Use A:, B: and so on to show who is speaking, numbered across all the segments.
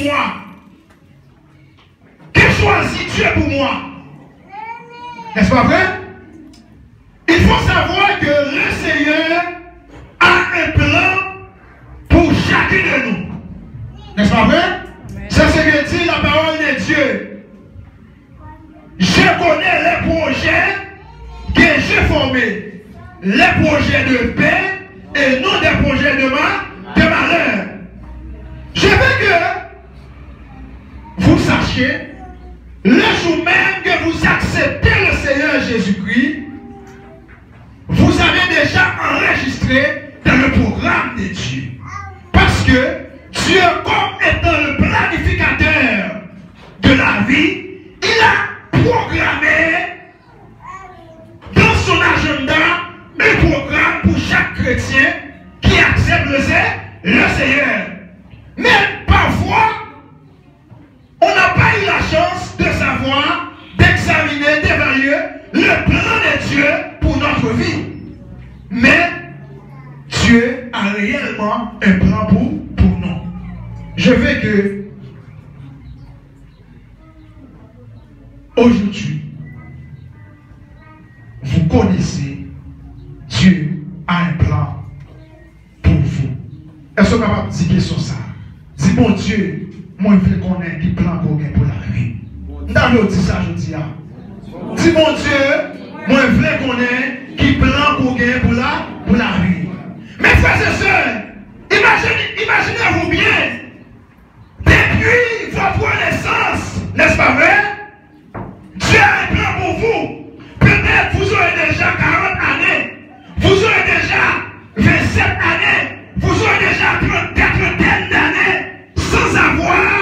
A: soin. Qui choisit Dieu pour moi? N'est-ce pas vrai? Il faut savoir que le Seigneur a un plan pour chacun de nous. N'est-ce pas vrai? C'est ce que dit la parole de Dieu. Je connais les projets que j'ai formés. Les projets de paix et non des projets de malheur. Je veux que vous sachiez, le jour même que vous acceptez le Seigneur Jésus-Christ, vous avez déjà enregistré dans le programme de Dieu. Parce que Dieu, comme étant le planificateur de la vie, il a programmé dans son agenda un programme pour chaque chrétien qui accepte le Seigneur. Mais parfois, on n'a pas eu la chance de savoir, d'examiner, d'évaluer le plan de Dieu pour notre vie. Mais Dieu a réellement un plan pour nous. Je veux que aujourd'hui, vous connaissez Dieu a un plan pour vous. Est-ce que vous êtes capable de dire question ça? Dis bon Dieu, moi je veux qu'on ait un plan pour la vie. Nous dit ça, je dis. Dis bon Dieu, moi je veux qu'on ait un plan pour la vie. Mes frères et sœurs, imaginez-vous bien, depuis votre naissance, n'est-ce pas vrai? Dieu a un plan pour vous. Peut-être vous aurez déjà 40 années, vous aurez déjà 27 années, vous aurez déjà 34 d'années sans avoir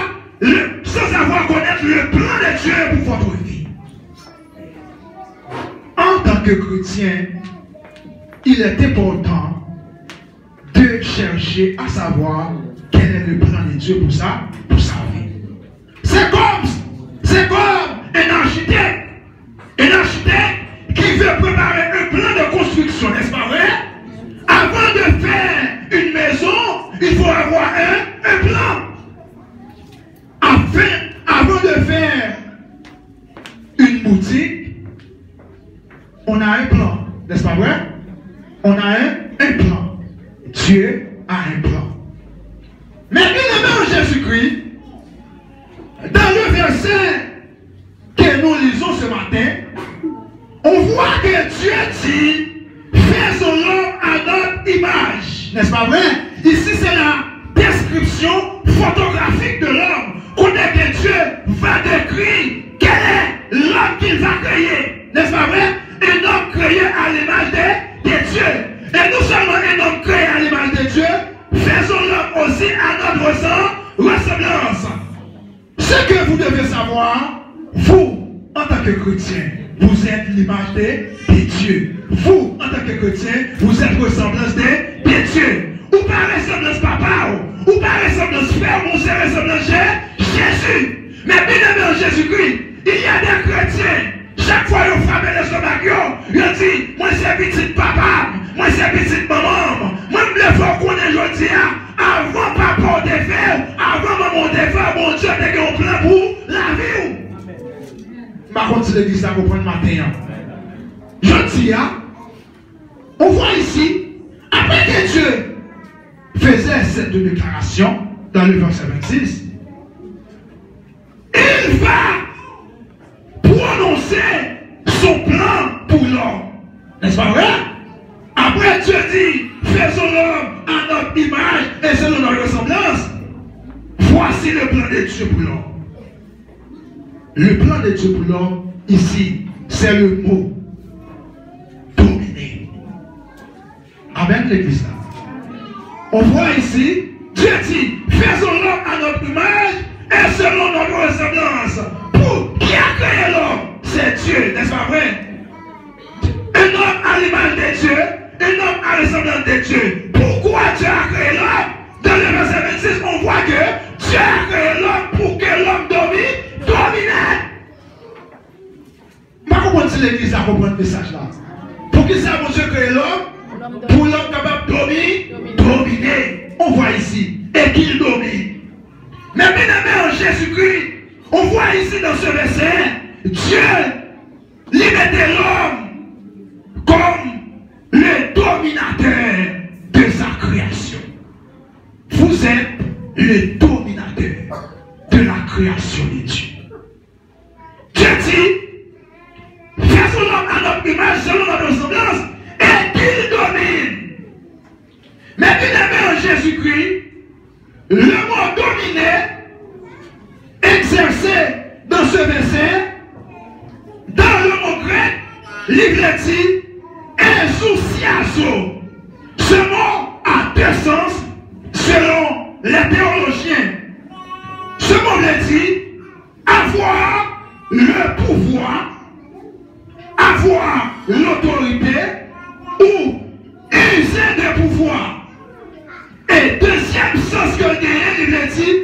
A: connaître le plan de Dieu pour votre vie. En tant que chrétien, il est important de chercher à savoir quel est le plan de Dieu pour sa vie. C'est comme un architecte. Un architecte qui veut préparer un plan de construction, n'est-ce pas vrai? Avant de faire une maison, il faut avoir un plan. Avant de faire une boutique, on a un plan, n'est-ce pas vrai? On a un plan. Dieu a un plan. Mais bien aimé en Jésus-Christ, dans le verset que nous lisons ce matin, on voit que Dieu dit, faisons l'homme à notre image. N'est-ce pas vrai? Ici, c'est la description photographique de l'homme. On est que Dieu va décrire quel est l'homme qu'il va créer. N'est-ce pas vrai? Un homme créé à l'image de Dieu. Et non seulement un homme créé à l'image de Dieu, faisons l'homme aussi à notre ressemblance. Ce que vous devez savoir, vous, en tant que chrétien, vous êtes l'image de Dieu. Vous, en tant que chrétien, vous êtes ressemblance de Dieu. Ou par ressemblance papa, ou par ressemblance frère, ou c'est ressemblance Jésus. Mais bien aimé en Jésus-Christ, il y a des chrétiens. Chaque fois qu'ils frappent l'estomac, ils disent, moi c'est petit papa, moi c'est petit maman, moi je me fais qu'on est aujourd'hui, avant papa au défaut, avant maman au défaut, mon Dieu a un plan pour la vie. Par contre, si l'église a compris le matin, je dis, on voit ici, après que Dieu faisait cette déclaration dans le verset 26, il va prononcer son plan pour l'homme. N'est-ce pas vrai? Après Dieu dit, faisons l'homme à notre image et selon notre ressemblance. Voici le plan de Dieu pour l'homme. Le plan de Dieu pour l'homme, ici, c'est le mot dominer. Amen, l'église. On voit ici, Dieu dit, faisons l'homme à notre image et selon notre ressemblance. Pour qui a créé l'homme? C'est Dieu, n'est-ce pas vrai? Un homme à l'image de Dieu, un homme à la ressemblance de Dieu. Pourquoi Dieu a créé l'homme? Dans le verset 26, on voit que Dieu a créé l'homme pour que l'homme domine. Je ne comprends pas si l'église a compris le message là. Pour qui ça, mon Dieu, créé l'homme? Pour l'homme capable de dominer. On voit ici. Et qu'il domine. Mais bien aimé en Jésus-Christ, on voit ici dans ce verset, Dieu lui mettait l'homme comme le dominateur de sa création. Vous êtes le dominateur de la création de Dieu. Dieu dit, faisons l'homme à notre image, selon notre ressemblance, et qu'il domine. Mais bien aimé en Jésus-Christ, le mot dominer, exercé dans ce verset, dans le mot grec, l'ivre dit insouciazo. Ce mot a deux sens selon les théologiens. Ce mot veut dire avoir le pouvoir, avoir l'autorité ou user de pouvoir. Et deuxième sens que le gagnant, il veut dire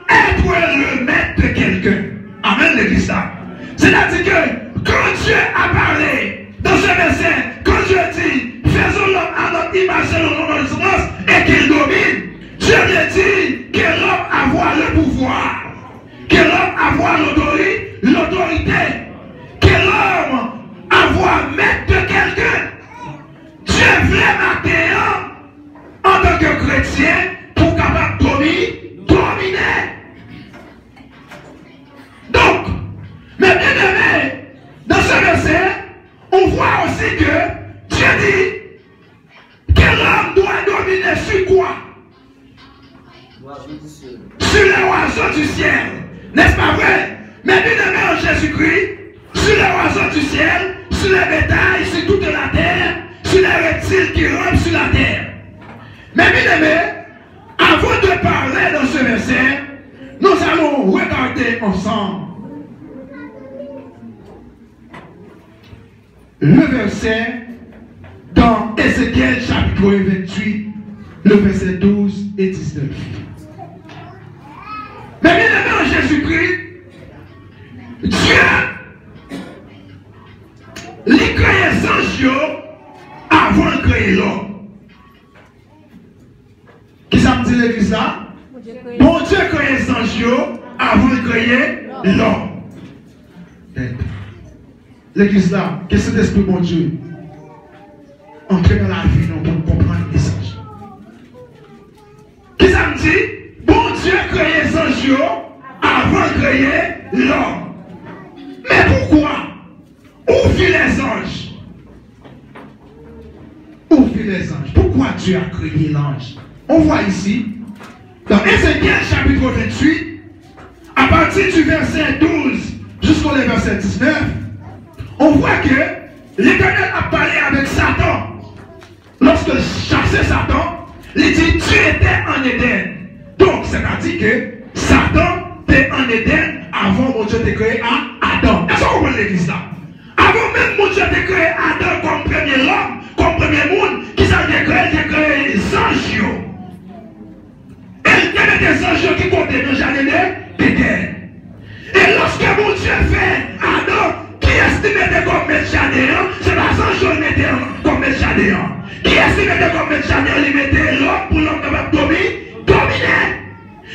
A: être le maître de quelqu'un. Amen, l'église là. C'est-à-dire que quand Dieu a parlé dans ce verset, quand Dieu dit faisons l'homme à notre image selon notre ressemblance et qu'il domine, Dieu veut dire que l'homme avoir le pouvoir, que l'homme avoir l'autorité, que l'homme avoir maître de quelqu'un. Dieu voulait matin en tant que chrétien pour capable dominer. Donc, mais bien aimé, dans ce verset, on voit aussi que Dieu dit que l'homme doit dominer sur quoi? Sur les oiseaux du ciel. N'est-ce pas vrai? Mais bien aimé en Jésus-Christ, sur les oiseaux du ciel, sur les bétails, sur toute la terre, sur les reptiles qui rampent sur la terre. Mais bien aimé, avant de parler dans ce verset, nous allons regarder ensemble le verset dans Ézéchiel chapitre 28, le verset 12 et 19. Mais bien aimé en Jésus-Christ, Dieu, il créait sans avant de créer l'homme. Qui ça me dit l'église là? Bon Dieu créait les anges avant de créer l'homme. L'église là, qu'est-ce que l'esprit bon Dieu? Entrer dans la vie pour comprendre les anges. Qui ça me dit? Bon Dieu créait les anges avant de créer l'homme. Mais pourquoi? Où vit les anges? Où vit les anges? Pourquoi Dieu a créé l'ange? On voit ici, dans Ézéchiel chapitre 28, à partir du verset 12 jusqu'au verset 19, on voit que l'Éternel a parlé avec Satan. Lorsque chassait Satan, il dit Dieu était en Éden. Donc, c'est-à-dire que Satan était en Éden avant mon Dieu de créer Adam. Est-ce qu'on comprend l'église là? Avant même mon Dieu de créer Adam comme premier homme, comme premier monde, qui s'en a créé les anges. Il y avait des anges qui comptaient dans le jardin d'Éden. Et lorsque mon Dieu fait Adam, qui estimait comme maître jardin, c'est pas les anges qui mettaient comme maître jardin. Qui estimait comme maître jardin, il mettait l'homme pour l'homme capable de dominer.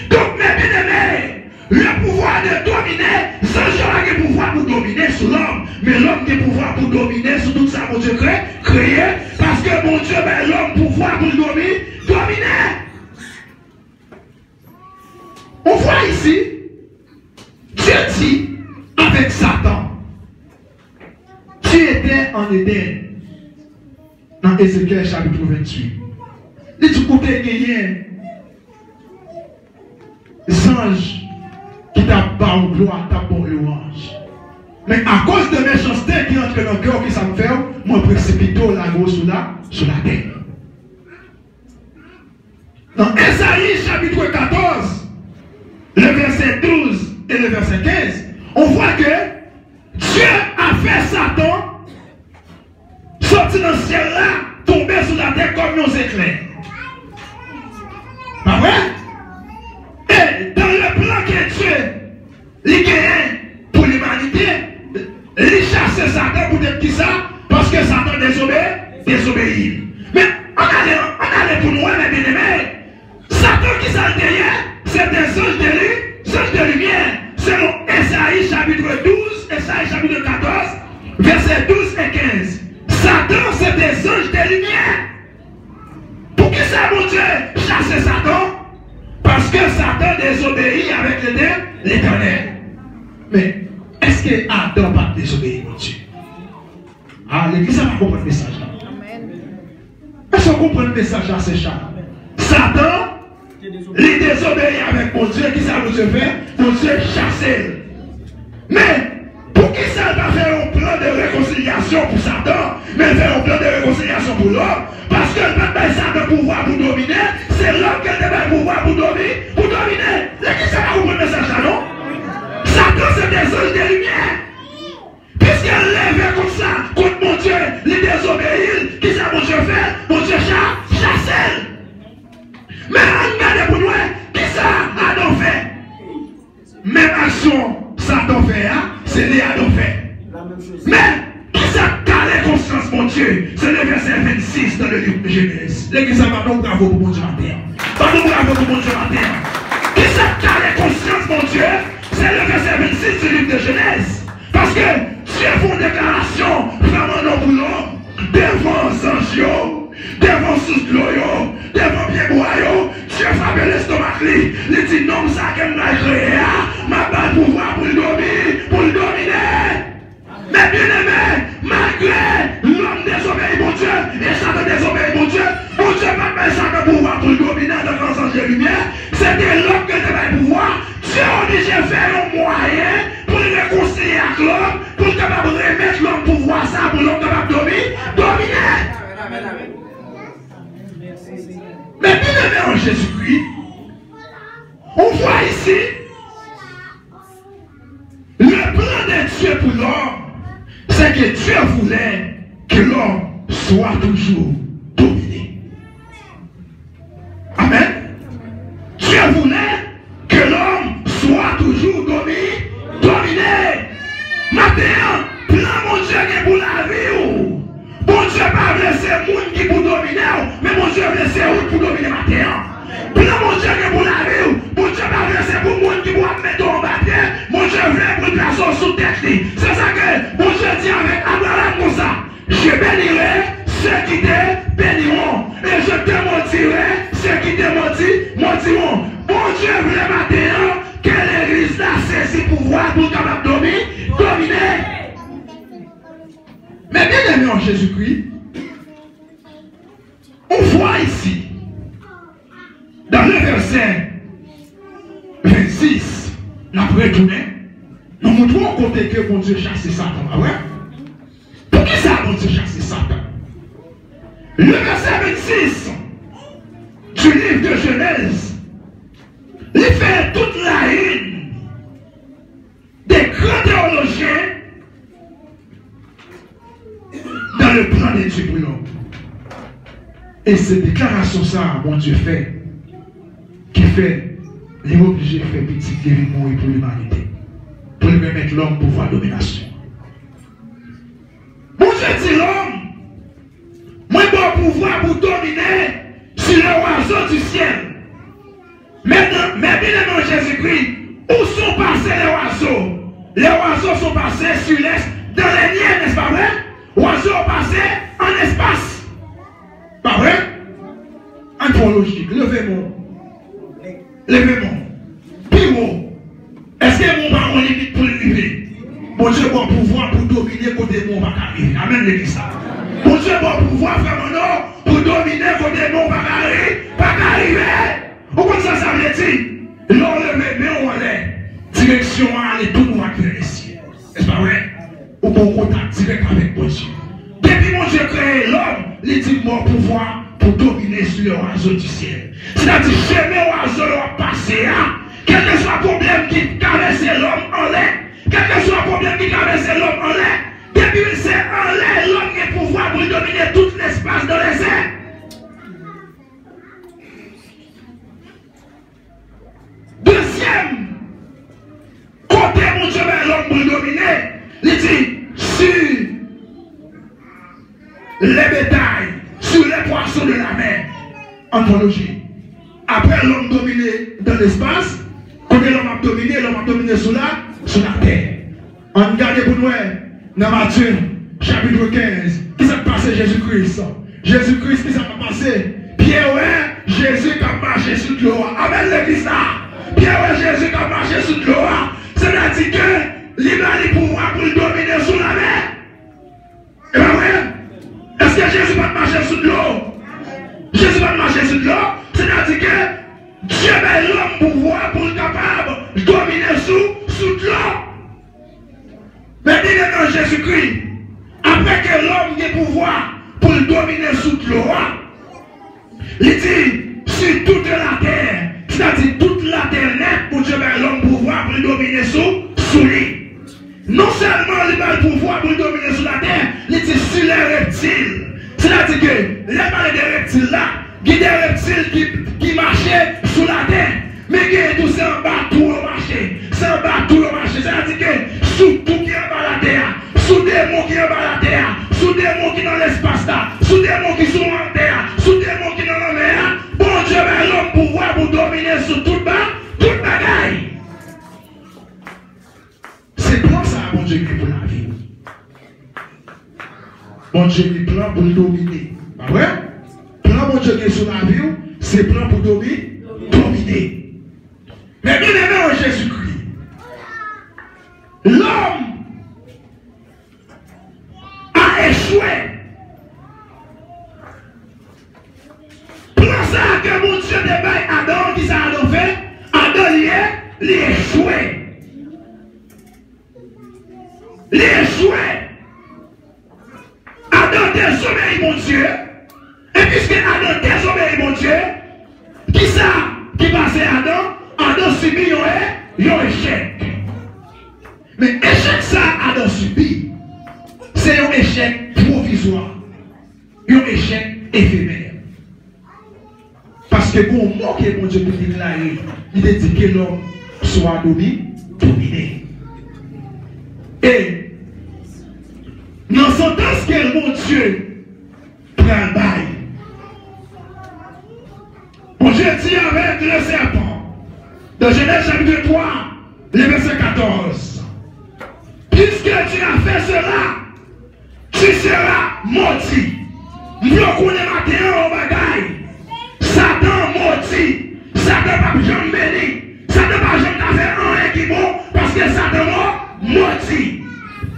A: Donc, mes bien-aimés, le pouvoir de dominer, les anges ont le pouvoir pour dominer sur l'homme. Mais l'homme a le pouvoir pour dominer sur tout ça, mon Dieu créé. Parce que mon Dieu, ben, l'homme pouvoir pour dominer. On voit ici, Dieu dit avec Satan, Dieu était en Éden, dans Ézéchiel chapitre 28. Il dit côté gagné, les anges qui t'a bas gloire, t'a bon louange. Mais à cause de méchanceté qui entre dans le cœur, qui ça me fait, moi précipite la grosse sur la terre. Dans Ésaïe chapitre 14, le verset 12 et le verset 15, on voit que Dieu a fait Satan sortir dans le ciel là, tomber sur la terre comme nos éclairs. Pas vrai? Et dans le plan que Dieu il gagne pour l'humanité, il chasse Satan pour dire qui ça? Parce que Satan désobéit. Mais on allait pour nous, mes bien-aimés. Satan qui s'en derrière, c'est des anges de lui Versets 12 et 15. Satan, c'est des anges de lumière. Pour qui ça, mon Dieu, chasser Satan? Parce que Satan désobéit avec l'Éternel. Mais est-ce que Adam n'a pas désobéi, mon Dieu? Ah, l'église va comprendre le message là. Est-ce qu'on comprend le message là, c'est ça? Satan, il désobéit avec mon Dieu. Qui ça, mon Dieu fait? Mon Dieu chasse. Mais, pour qui ça va faire un plan de réconciliation pour Satan, mais faire un plan de réconciliation pour l'homme? Parce que le peuple Satan pouvoir pour dominer, c'est l'homme qui a le pouvoir pour dominer. L'église va comprendre le message là, non? Satan, c'est des anges de lumière. Puisqu'elle lève comme ça contre mon Dieu, les désobéir, qui ça mon Dieu fait? Mon Dieu chasse. Mais regardez pour nous, qui ça Adam fait? Même action, Satan fait, hein? C'est les Adam fait. Mais qui ça calé conscience, mon Dieu? C'est le verset 26 dans le livre de Genèse. L'église va donc bravo pour mon Dieu en terre. Pardon, bravo pour mon Dieu en terre. Qui ça calé conscience, mon Dieu? C'est le verset 26 du livre de Genèse. Parce que Dieu fait une déclaration vraiment non boulot devant Sanjio, devant Sous-Gloyo, devant Pied-Boyo. Dieu frappe l'estomac, il dit non, ça qu'elle m'a créé, m'a pas le pouvoir pour le dominer. Mais bien aimé, malgré l'homme désobéit mon Dieu, et Satan désobéit mon Dieu n'a pas Satan pouvoir pour le dominer dans le sens de lumière. C'était l'homme qui avait le pouvoir. Dieu a obligé de faire un moyen pour le réconcilier avec l'homme, pour le capable de remettre l'homme pouvoir ça, pour l'homme capable de dominer. Mais bien aimé en Jésus-Christ, on voit ici le plan de Dieu pour l'homme, c'est que Dieu voulait que l'homme soit toujours dominé. Amen. Dieu voulait que l'homme soit toujours dominé. Maintenant, plan mon Dieu qui est pour la vie. Bon Dieu pas laisser le monde qui pour dominer, mais mon Dieu veut laisser où pour dominer maintenant. Plan mon Dieu qui est pour la vie. Bon Dieu pas laisser pour le monde qui pour mettre en bataille. Mon Dieu veut pour une personne sous tête. C'est ça que mon Dieu dit avec Abraham comme ça. Je bénirai ceux qui te béniront. Et je te mentirai ceux qui te mentiront. Bon Dieu veut maintenant que l'église a saisi pouvoir pour capable dominer. Mais bien aimé en Jésus-Christ, on voit ici, dans le verset 26, la retourner, nous montrons côté que mon Dieu chasse Satan. Ah ouais? Pour qui ça, mon Dieu chasse Satan? Le verset 26 du livre de Genèse, il fait toute la haine des grands théologiens dans le plan de Dieu pour l'homme. Et cette déclaration, ça, mon Dieu fait, qui fait, il est obligé de faire petit guérison pour l'humanité, pour lui permettre l'homme pouvoir domination. Mon Dieu dit l'homme, moi, bon pouvoir pour dominer sur les oiseaux du ciel. Mais bien aimé Jésus-Christ, où sont passés les oiseaux? Les oiseaux sont passés sur l'est, dans les nids, n'est-ce pas vrai? Oiseaux sont passés en espace. Pas vrai? Anthropologique, levez-moi. Levez-moi. Piro. Est-ce que mon parent limite pour lever? Mon Dieu bon pouvoir pour dominer côté mon va arriver. Amen l'église. Mon Dieu bon pouvoir vraiment pour dominer côté mon va arriver. Pourquoi ça veut dire? L'on levé, mais on allait. Direction à aller tout droit vers les cieux. Est-ce pas vrai? Ou bon contact direct avec mon Dieu. Depuis mon Dieu créé l'homme, il dit mon pouvoir pour dominer sur les oiseaux du ciel. C'est-à-dire, jamais oiseau va passer. Quel que soit le problème qui caresse l'homme en l'air, quel que soit le problème qui caresse l'homme en l'air, depuis c'est en l'air, l'homme a le pouvoir pour dominer tout l'espace dans les airs. Deuxième côté, mon Dieu, l'homme pour dominer, il dit sur les bétails, sur les poissons de la mer. Anthologie. Après l'homme dominé dans l'espace, quand l'homme a dominé sur la terre. On regarde pour nous, dans Matthieu, chapitre 15. Qui s'est passé Jésus-Christ? Jésus-Christ, qui s'est passé? Pierre, ouais, Jésus qui a marché sur l'eau. Amen, l'église là. Pierre, ouais, Jésus qui a marché sur l'eau. C'est-à-dire que l'il a le pouvoir pour dominer sous la mer. Et bien, ouais. Est-ce que Jésus va marcher sur l'eau? Jésus va marcher sur l'eau. C'est-à-dire que Dieu a l'homme pouvoir pour être capable de dominer sous l'eau. Mais il est dans Jésus-Christ. Après que l'homme ait pouvoir pour dominer sous l'eau, il dit sur toute la terre, c'est-à-dire toute la terre nette pour Dieu a l'homme pouvoir pour dominer sous lui. Non seulement il a le pouvoir pour dominer sous la terre, il dit sur les reptiles. C'est-à-dire que les parler des reptiles là, il y a des reptiles qui marchaient sous la terre. Mais il y a tout ça en bas, tout au marché. C'est en bas, tout au marché. C'est-à-dire que sous tout qui est en bas la terre, sous des mots qui est en bas la terre, sous des mots qui sont dans l'espace là, sous des mots qui sont en terre, sous des mots qui sont dans la mer, bon Dieu a l'homme pouvoir pour dominer sur tout bas, toute bagaille. C'est plan ça, bon Dieu, pour la vie. Bon Dieu, il plan pour le dominer. Pas vrai? Plan bon Dieu qui est sur la vie, c'est plan pour dominer. Mais bien aimé en Jésus-Christ, l'homme a échoué. Plan ça que mon Dieu débaille Adam, qui s'est Adam fait, Adam il est échoué. Il est échoué. Adam désobéit mon Dieu. Et puisque Adam désobéit mon Dieu, qui ça qui passe Adam? Adam subit un échec. Mais échec ça, Adam subit, c'est un échec provisoire. Un échec éphémère. Parce que pour moi que mon Dieu peut déclarer, il est dit que l'homme soit dominé. Et dans ce sens que mon Dieu prend le bail, mon Dieu dit avec le serpent, dans Genèse chapitre 3, le verset 14, puisque tu as fait cela, tu seras maudit. Nous connaissons maintenant au bagaille. Satan maudit. Satan pas jamais béni. Satan pas jamais fait un qui bon parce que Satan maudit.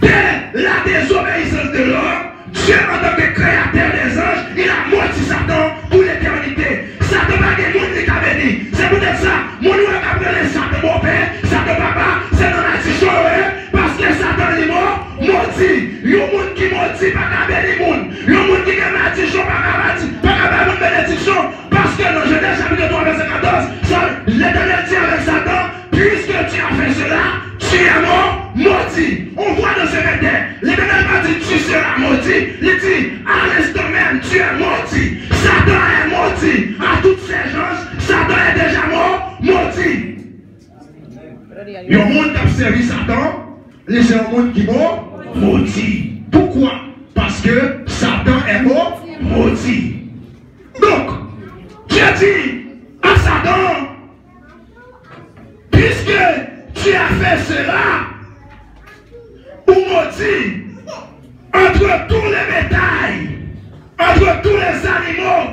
A: Dès la désobéissance de l'homme, Dieu en tant que créateur des anges, il a maudit Satan pour l'éternité. Satan pas de monde qui a béni. C'est peut-être ça. Mon nom est appelé Satan mon père, Satan papa, c'est dans la tichore parce que Satan est mort, maudit. Il y a un monde qui maudit, pas qu'à bénir monde. Il y a un monde qui a malédiction, pas qu'à bénir bénédiction. Parce que dans Genèse chapitre 3, verset 14, l'Éternel dit avec Satan, puisque tu as fait cela, tu es mort, maudit. On voit dans ce verset, l'Éternel m'a dit, tu seras maudit. Il dit, à l'instant même, tu es maudit. Satan est maudit. À toutes ces gens, Satan est déjà mort, maudit. Il y a un monde qui a servi Satan, c'est un monde qui est mort, maudit. Pourquoi? Parce que Satan est mort, maudit. Donc, Dieu dit à Satan, puisque tu as fait cela, ou maudit, entre tous les bétails, entre tous les animaux,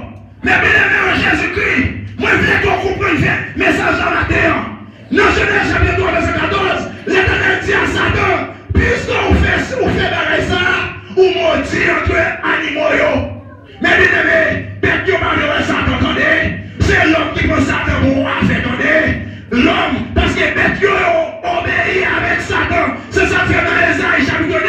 A: mais bien aimé en Jésus-Christ, moi je voulais qu'on comprenne le message dans la terre. Dans Genèse chapitre 3, verset 14, l'Éternel dit à Satan, puisqu'on fait pareil ça, ou maudit entre animaux. Mais bien aimé, bête qui parle de Satan, attendez, c'est l'homme qui prend Satan pour faire, attendez. L'homme, parce que bête qui obéit avec Satan, c'est ça que fait dans Esaïe chapitre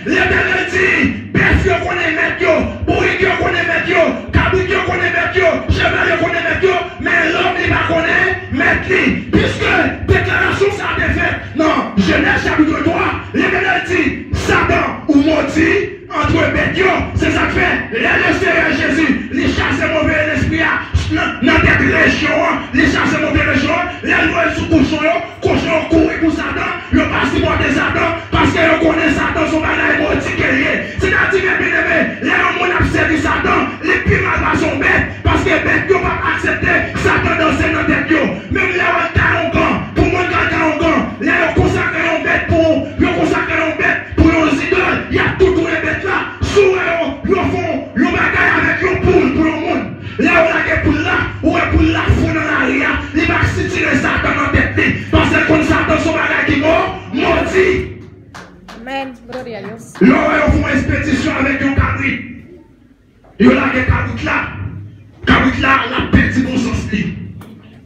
A: 2, l'Éternel dit, bête qui connaît mettre, bourri qui connaît mettre, cabri qui connaît mettre, cheval qui connaît mettre, mais l'homme il va connaître mettre. Puisque déclaration ça a été faite, non, Genèse chapitre 3, l'Éternel dit, Satan ou maudit, entre bêtes, c'est ça que fait, le Seigneur Jésus, les chasse mauvais l'esprit, dans cette région, les chasse mauvais région, les lois sous cochon courir pour Satan, le pas supporter Satan, parce que connaît Satan, son bagage maudit qu'il est. C'est-à-dire, bien aimé, les hommes ont servi Satan, les plus mal sont bêtes, parce que bêtes n'ont pas accepté Satan dans ses notes de Dieu. Même les hommes qui ont pour moi, qui ont les hommes consacrés aux bêtes pour, ils consacrés aux bêtes pour nos idoles, il y a toutes les bêtes là. Yo là, Kabout là, la perdu bon sens.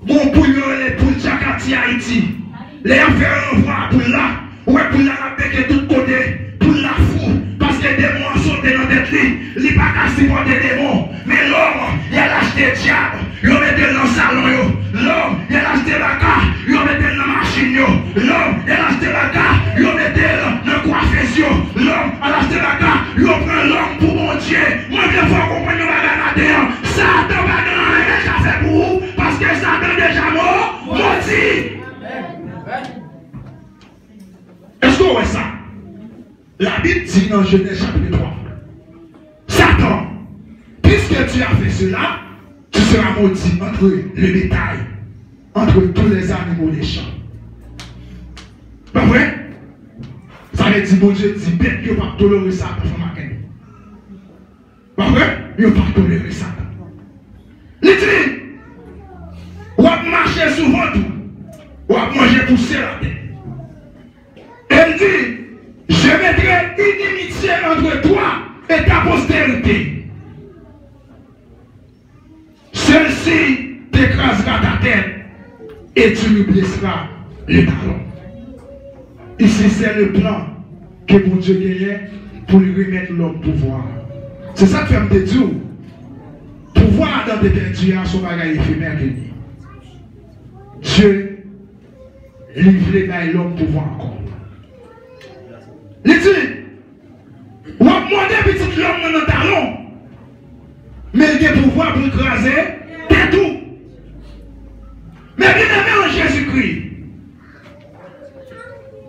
A: Bon pour les poules Jakati Haïti. Les affaires envoient pour là. Ouais, pour là, la bec de tout côté. Pour la fou. Parce que les démons sont dans tête li. Il n'est pas qu'à supporter des démons. Mais l'homme, il a acheté le diable. Il a mis dans le salon. L'homme, il a acheté la carte. Il a mis dans la machine. L'homme, il a acheté la carte. Il a mis dans le coiffeur. L'homme, il a acheté la carte. Il a pris l'homme pour mon Dieu. Moi, je veux comprendre le bagage. Satan va gagner déjà fait pour vous. Parce que Satan déjà mort. Maudit. Est-ce qu'on voit ça? La Bible dit dans Genèse chapitre 3. Satan, puisque tu as fait cela, tu seras maudit entre le bétail, entre tous les animaux des champs. Pas vrai? Ça veut dire, bon Dieu dit, bête, il ne pas tolérer ça pour faire ma. Pas vrai? Il ne pas tolérer ça. Il dit, on va marcher souvent tout, on va manger pousser la tête. Elle dit, je mettrai inimitié entre toi et ta postérité. Celle-ci t'écrasera ta tête et tu lui blesseras le talon. Ici, c'est le plan que mon Dieu gagnait pour lui remettre l'homme pouvoir. C'est ça que fait me dire. Pouvoir dans des peintures, son bagage éphémère que dit. Dieu livre l'homme pouvoir encore. Il dit, on va demander petit l'homme dans le talon, mais il a pouvoir pour écraser tout. Mais bien aimé en Jésus-Christ,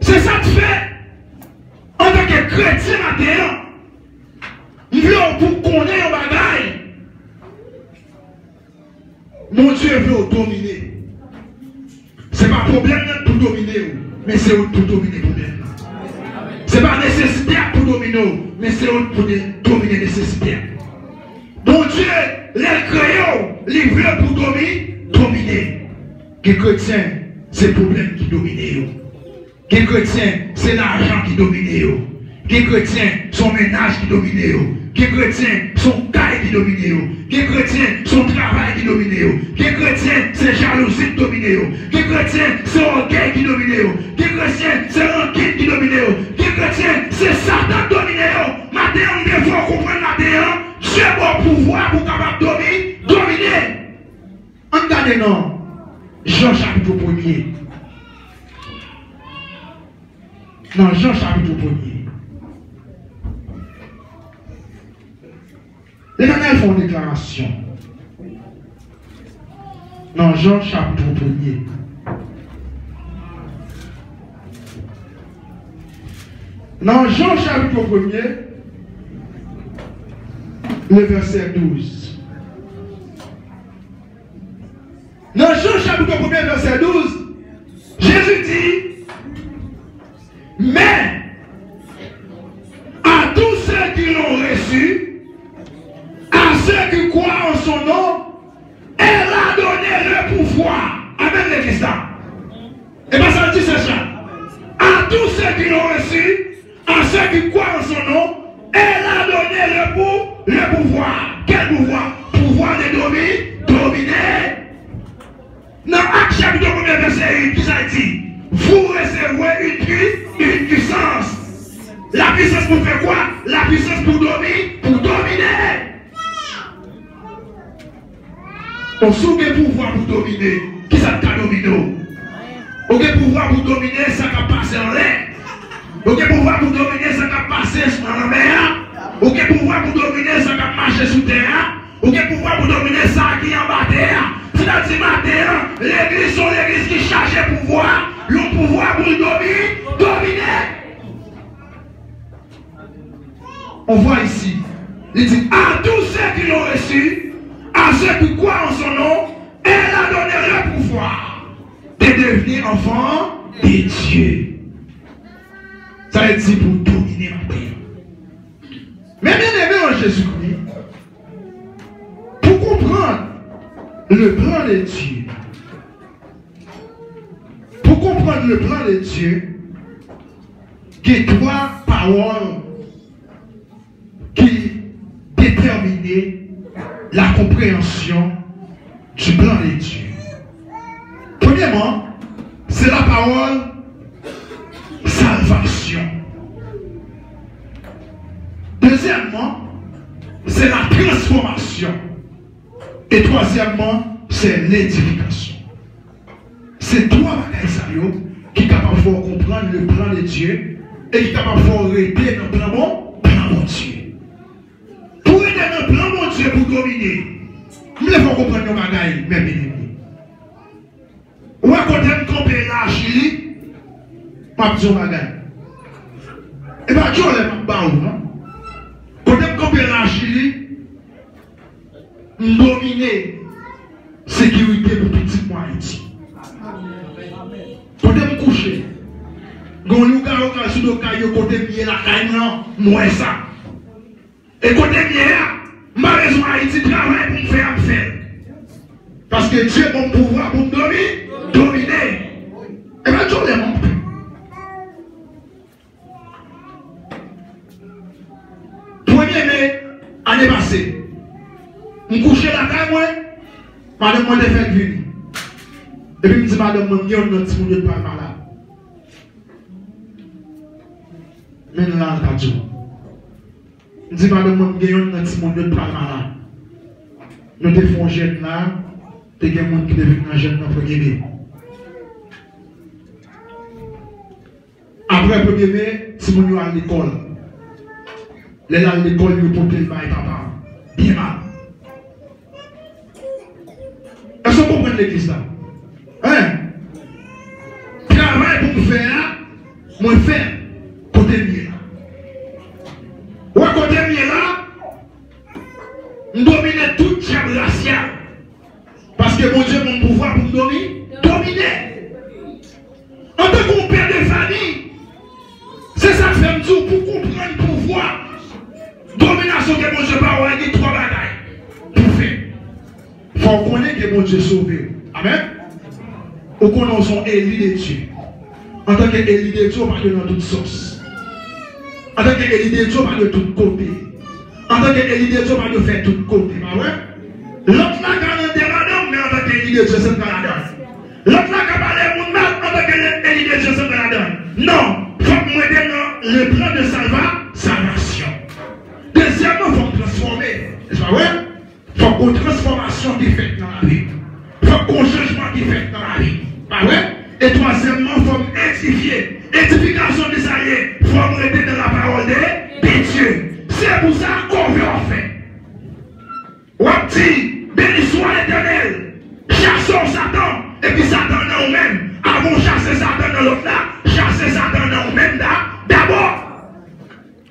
A: c'est ça que tu fais en tant que chrétien maintenant. Il veut pour connaître un bagage. Mon Dieu veut dominer. Ce n'est pas un problème pour dominer, mais c'est pour dominer le problème. Ce n'est pas nécessité pour dominer, mais c'est pour dominer nécessité. Mon Dieu, les créaux, les veut pour dominer. Les chrétiens, c'est le problème qui domine. Les chrétiens, c'est l'argent qui domine. Les chrétiens, son ménage qui domine. Les chrétiens, son caille qui domine. Les chrétiens, son travail qui domine. Les chrétiens, c'est jalousie qui domine. Les chrétiens, c'est orgueil qui domine. Les chrétiens, c'est rancune qui domine. Les chrétiens, c'est Satan qui domine. Maintenant, on devrait comprendre maintenant, Dieu a le pouvoir pour capable dominer. On regarde non. Jean chapitre 1er. Dans Jean chapitre 1er. L'Éternel fait une déclaration. Dans Jean chapitre 1er. Dans Jean chapitre 1er, le verset 12. Dans Jean chapitre 1er, verset 12, Jésus dit, mais à tous ceux qui l'ont reçu, à ceux qui croient en son nom, elle a donné le pouvoir. Amen, l'église là. Et bien ça dit c'est ça. À tous ceux qui l'ont reçu, à ceux qui croient en son nom, elle a donné le pouvoir. Quel pouvoir? Pouvoir de dominer. Dans Acte chapitre 1er verset 1, qui ça dit? Vous recevrez une puissance. La puissance pour faire quoi? La puissance pour dominer. On sous le pouvoir pour dominer. Qui ça t'a dominé? On a pouvoir pour dominer, ça va passer en l'air. On a pouvoir pour dominer, ça va passer en la mer. On a pouvoir pour dominer, ça va marcher sous terre. On a pouvoir pour dominer, ça qui est en bas terre. C'est-à-dire matin, l'église sont l'église qui cherche le pouvoir. Le pouvoir pour dominer. On voit ici, il dit à tous ceux qui l'ont reçu, à ceux qui croient en son nom, elle a donné le pouvoir de devenir enfant de Dieu. Ça veut dire pour dominer la terre. Mais bien aimé en Jésus-Christ, pour comprendre le plan de Dieu, pour comprendre le plan de Dieu, il y a trois paroles qui déterminent dominer la compréhension du plan de Dieu. Premièrement, c'est la parole salvation. Deuxièmement, c'est la transformation. Et troisièmement, c'est l'édification. C'est trois bagages qui sont capables de comprendre le plan de Dieu et qui sont capables de arrêter dans le plan de Dieu. Pour aider dans le plan de Dieu pour dominer, nous devons comprendre nos bagages, mes bien-aimés. Ou à côté de camper là, Chili, pas besoin de bagages. Et bien, tu as les bagages, non? Côté de camper là, Chili, dominer sécurité pour petit mois Haïti. Côté de coucher, quand nous avons sur le caillou, côté de la caille, moi ça. Et côté de malheureusement Haïti travaille pour me faire. Parce que Dieu a mon pouvoir pour me dominer. Et bien, tu les montres. Premier mai, année passée, je couchais la caille, moi, madame m'a fait venir. Et puis, je me dis, madame, je suis un petit peu de pas malade. Mais là, je dis, je dis, madame, je suis un petit peu de pas malade. Nous te font jeune là, tu as des gens qui deviennent jeune dans le premier mai. Après le premier mai, si nous allons à l'école, les là à l'école, nous portons le bail papa. Bien mal. Est-ce que vous comprenez l'église là? Hein? Travail pour me faire, moi faire, côté mieux là. Ou à côté mieux là, nous dominons tout diable racial. Parce que mon Dieu a mon pouvoir pour me dominer. En tant que père de famille, c'est ça que fait me dire pour comprendre le pouvoir. Domination que mon Dieu va avoir, il y a trois bagailles pour faire. Il faut connaître que mon Dieu sauvé. Amen. Ou qu'on son élu de Dieu. En tant qu'élu de Dieu, on parle dans toute sauce. En tant qu'élu de Dieu, on parle de tout côté. En tant qu'élu de Dieu, on parle de faire tout côté. L'autre là, quand on est madame, mais en tant qu'élu de Dieu, c'est un Canada. L'autre là, quand on parle de mon mal, en tant qu'élu de Dieu, c'est un Canada. Non, il faut que moi dans le plan de salvation. Deuxièmement, il faut transformer. N'est-ce pas vrai? Il faut qu'une transformation qui est faite dans la vie. Il faut qu'un changement qui est fait dans la vie. Pas vrai? Et troisièmement, il faut édifier. Édification de ça y est, il faut rester dans la parole de Dieu. C'est pour ça qu'on veut en faire. On dit, béni soit l'Éternel, chassons Satan, et puis Satan dans nous-mêmes. Avant de chasser Satan dans l'autre là, chasser Satan dans nous-mêmes là, d'abord.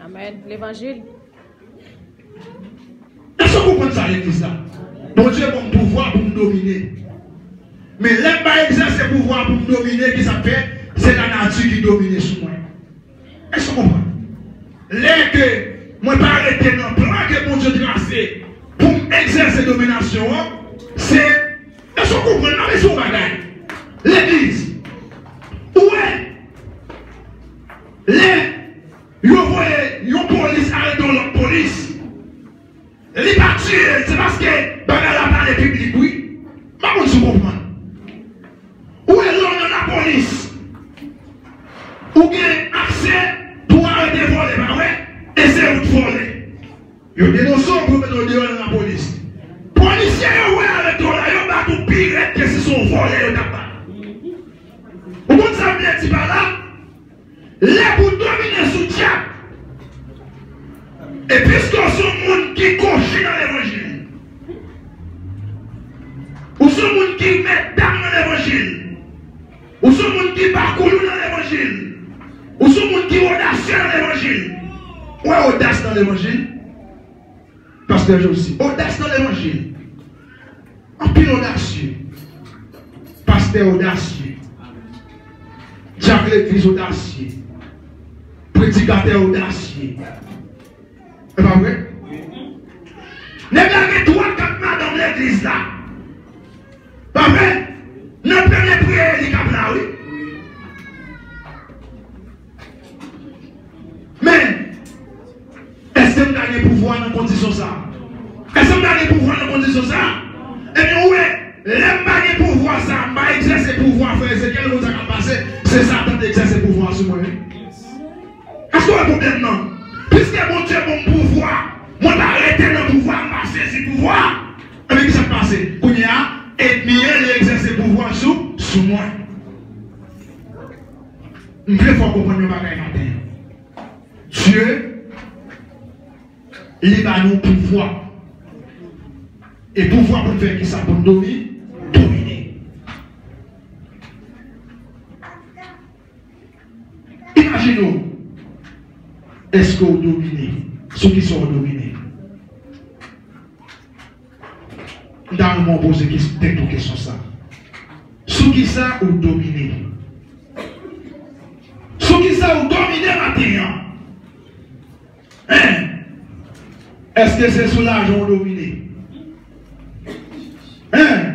B: Amen. L'évangile.
A: Est-ce que vous comprenez ça, l'église là? Bon Dieu a mon pouvoir pour me dominer. Mais l'homme pas exercer le pouvoir pour me dominer, qui ça fait? C'est la nature qui domine sur moi. Est-ce que vous comprenez? L'un que moi pas arrêter dans le plan que mon Dieu tracé pour exercer la domination, c'est. Est-ce que vous comprenez? Non, mais c'est un bagage. L'église. Où est? Vous voyez, une police arrête dans l'autre police. Les partis, c'est parce que dans la parole publique, oui. Mais vous comprenez? Où est l'homme de la police? Où a accès pour arrêter de voler, pas vrai? Et c'est où de voler. Vous dénoncez pour mettre dehors dans la police. Policiers, oui, avec toi, là, ils ont tout pire que si sont volés, vous comprenez ça, vous dites pas là? Les pour dominer sous diable. Et puisque ce monde qui coche dans l'évangile, ou ce monde qui met dame dans l'évangile, ou ce monde qui parcourt dans l'évangile, ou ce monde qui est audacieux dans l'évangile, ou est audace dans l'évangile, pasteur Josie, audace dans l'évangile, en pile audacieux, pasteur audacieux, diable l'église audacieux, prédicateur audacieux. C'est pas vrai? Ne regardez 3-4 dans l'église là. Pas vrai? Notre première prière, il est là, oui. Mais, est-ce que vous avez le pouvoir dans la condition ça? Est-ce que vous avez pouvoir dans la condition ça? Eh bien, ouais, l'aime pas de pouvoir ça, pas exercer pouvoir, frère Ezekiel, vous avez passé, c'est Satan qui exerce pouvoir sur moi. Est-ce que vous avez un problème non? Puisque mon Dieu a mon pouvoir, moi t'arrêter dans le pouvoir, m'a saisi le pouvoir. Et bien, qu'est-ce qui s'est passé? Qu'on y a, et mieux exercer le pouvoir sur moi. Je veux faut comprendre le bagage matin. Dieu, il a nous pouvoir. Et pouvoir pour faire qui ça pour dominer. Imaginez-vous, est-ce que vous dominez ceux qui sont dominés? Dans le monde, poser quelques questions ça. Ceux qui sont dominés. Ceux qui sont dominés maintenant. Hein? Est-ce que c'est sous l'argent dominé? Hein?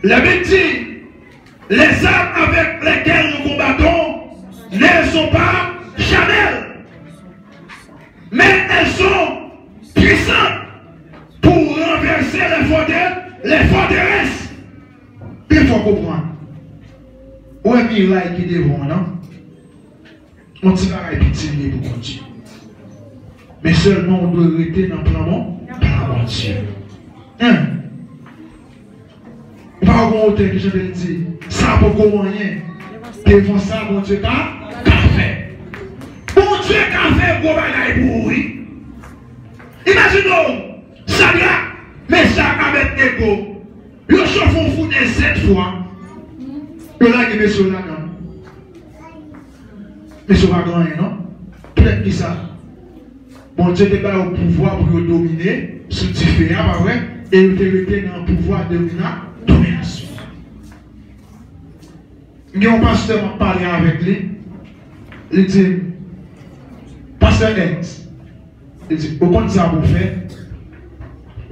A: La bêtise, les armes avec lesquelles nous combattons ne sont pas charnelles, mais elles sont puissantes pour renverser les forteresses. Il faut comprendre. Où est Mirail qui devant, non? On ne va pas pitié pour continuer. Mais seulement on doit rester dans le plan de Dieu. Hein? Pas au hôtel que je vais dire. Ça pour rien. Devant ça, mon Dieu, qu'a fait. Mon Dieu, qu'a fait gros bagaille pour oui. Imaginons, Saga, mais ça avec Ego. Le chauffeur foutait 7 fois. Le là qui est sur la gamme. Mais sur la gamme, non? Peut-être que ça. Bon Dieu n'est pas au pouvoir pour dominer, ce qui fait, pas vrai? Et il était dans le pouvoir de domination. Il y a un pasteur qui a parlé avec lui. Il dit, pasteur X, il dit, au compte ça vous faites.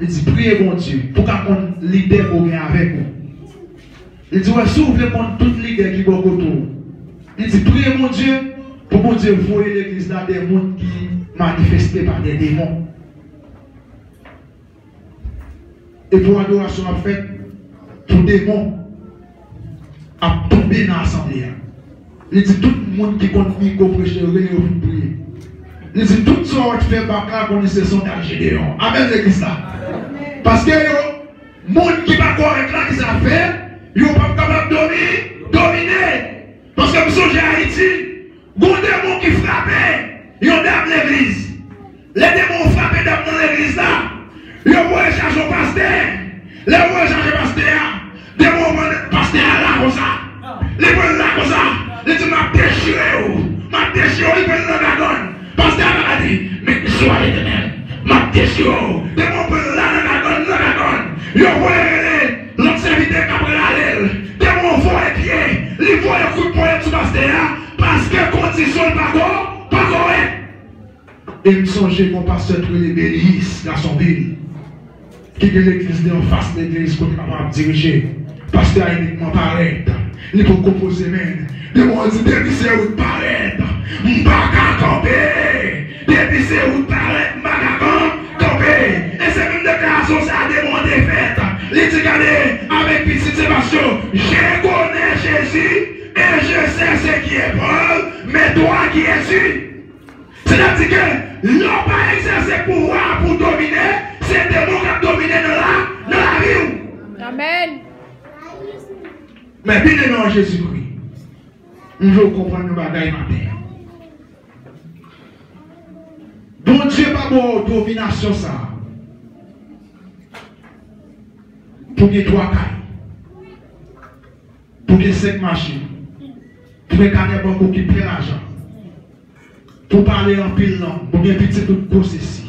A: Il dit, priez mon Dieu, pour qu'on leader pour bien avec vous. Il dit, ouais, si vous voulez prendre tout leader qui est autour. Il dit, priez mon Dieu, pour mon Dieu, vous voyez l'église là des gens qui manifestés par des démons. Et pour l'adoration en fait, pour des démons à tomber dans l'assemblée. Il dit tout le monde qui compte micro prêcher, il prier. Il dit tout ce qu'on fait par là, qu'on est sondage Gédéon. Amen l'église là. Parce que les gens qui ne sont pas corrects là, qui ça fait, ils ne sont pas capables de dominer. Parce que nous sommes à Haïti, il y a des démons qui frappent. Ils ont dame l'église. Les démons ont frappé dame dans l'église là. Ils ont chargé au pasteur. Les ont chargé au pasteur. Les démons ont pasteur là comme ça. Les prennent là comme ça. Les disent m'a déchiré. M'a déchiré. Ils prennent là la donne. Pasteur a dit, mais soyez éternel. M'a déchiré. Les démons prennent là la donne. Ils ont volé l'autre serviteur qui a pris la l'aile. Les démons ont volé pied. Ils volent le coup de poing sur pasteur parce que condition pas correct. Et me songer mon pasteur pour les Bélis dans son ville. Qui est l'église en face de l'église qu'on est capable de diriger. Pasteur a uniquement paraître. Il faut composer même. Les gens disent, depuis c'est où paraître. M'baka camper. Depuis c'est où paraître. M'baka camper. Et c'est même déclaration, ça a démontré fait. Les dit, regardez, avec petit Sébastien, je connais Jésus et je sais ce qui est Paul, mais toi qui es-tu? C'est-à-dire que l'on n'a pas exercé pouvoir pour dominer, c'est des démons qui ont dominé dans la vie.
B: Amen.
A: Mais bien aimé en Jésus-Christ, nous devons comprendre nos bagailles matin. Bon Dieu pas bon domination ça. Pour que 3 cailles, pour que 5 machines, pour que 4 banques qui prennent l'argent. Pour parler en pile langue, pour bien petit tout possession.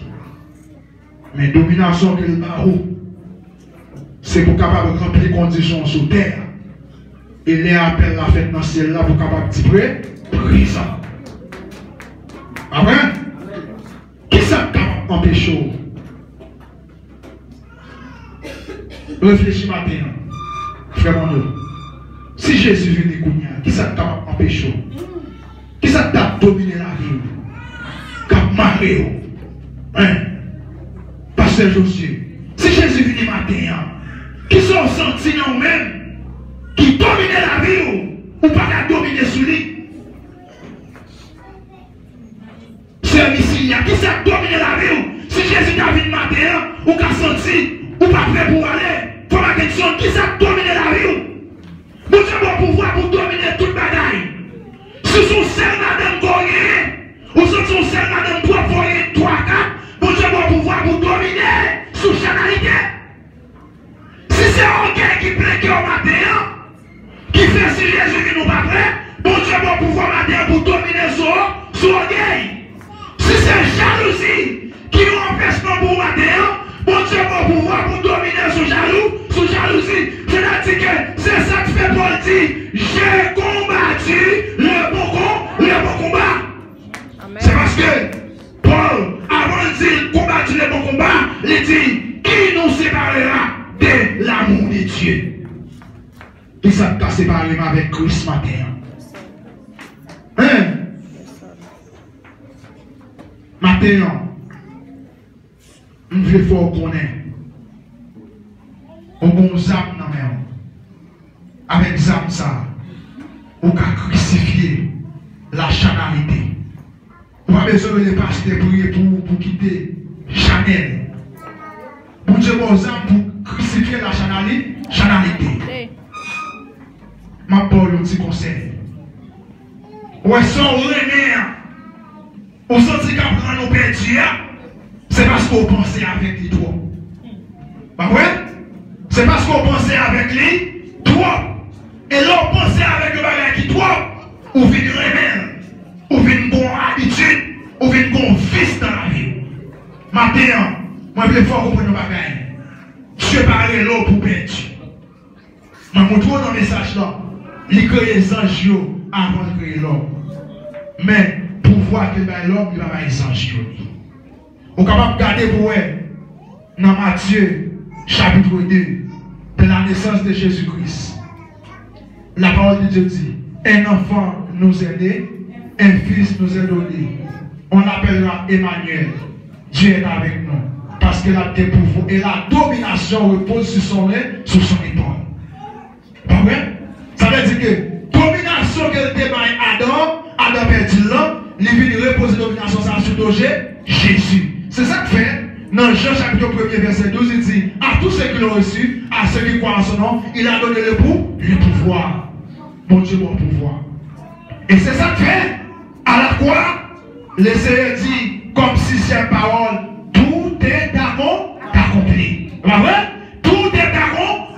A: Mais domination que le barreau, c'est pour capable de remplir les conditions sur terre. Et les appels la fête dans le ciel là pour capable de tirer prison. Amen. Qui ça capable d'empêcher? Réfléchis maintenant, frère mon. Si Jésus vient Kounia, qui ça capable d'empêcher? Qui ça t'a dominé la vie? Cap maré. Hein? c'est Josué. Si Jésus vient matin, qui sont sentis dans nous-mêmes, qui dominent la vie, ou pas qu'à dominer sur lui. C'est ici, qui s'est dominé la vie. Si Jésus t'a vu matin, ou qu'a senti, ou pas prêt pour aller, pour la question, qui s'est dominé la vie. Nous avons le pouvoir pour dominer toute bagaille. Si son seul madame Goye, ou si son seul madame 3 4, nous avons le pouvoir pour dominer sous chanalité. Si c'est un gars qui plaît au matin, qui fait si Jésus qui nous pas prêt, bon Dieu va pouvoir matin pour dominer sur orgueil. Si c'est jalousie qui nous empêche pas pour matin, bon Dieu va pouvoir pour dominer sur jalousie. Je l'ai dit que c'est ça que fait Paul dit, j'ai combattu le bon combat. C'est parce que Paul, avant de dire combattu le bon combat, il dit, qui nous séparera de l'amour de Dieu? Qui ça t'a séparé avec Christ matin? Hein? Matin, nous voulons connaître. On bon zam dans main. Avec zam ça, on a crucifié la charnalité. On a besoin de passer prier pour quitter Chanel. Pour Dieu bon zam pour crucifier la charnalité. Ma parole, un petit conseil. Ou est-ce qu'on remet, on sent qu'à prendre nos perdus, c'est parce qu'on pensait avec lui trop. Pas vrai? C'est parce qu'on pensait avec lui trop. Et là, on pensait avec le bagage qui trop. Ou vient remet, ou vient bon habitude, ou vient bon fils dans la vie. Maintenant, moi, je veux faire comprendre nos bagages. Dieu parle l'eau pour perdre. Je vous montre dans le message là. Il crée les anges avant de créer l'homme. Mais pour voir que l'homme, il va avoir les anges. On est capable de garder pour eux dans Matthieu chapitre 2 de la naissance de Jésus-Christ. La parole de Dieu dit, un enfant nous est né, un fils nous est donné. On l'appellera Emmanuel. Dieu est avec nous. Parce qu'il a des pouvoirs et la domination repose sur son épaule. Pas vrai? Ça veut dire que domination qu'elle débaille Adam perdu là, il vient reposer domination sur Jésus. C'est ça que fait, dans Jean chapitre 1 verset 12, il dit, à tous ceux qui l'ont reçu, à ceux qui croient en son nom, il a donné le pouvoir. Mon Dieu, mon pouvoir. Et c'est ça que fait, à la croix, le Seigneur dit, comme si c'est parole, tout est accompli. Pas vrai? Tout est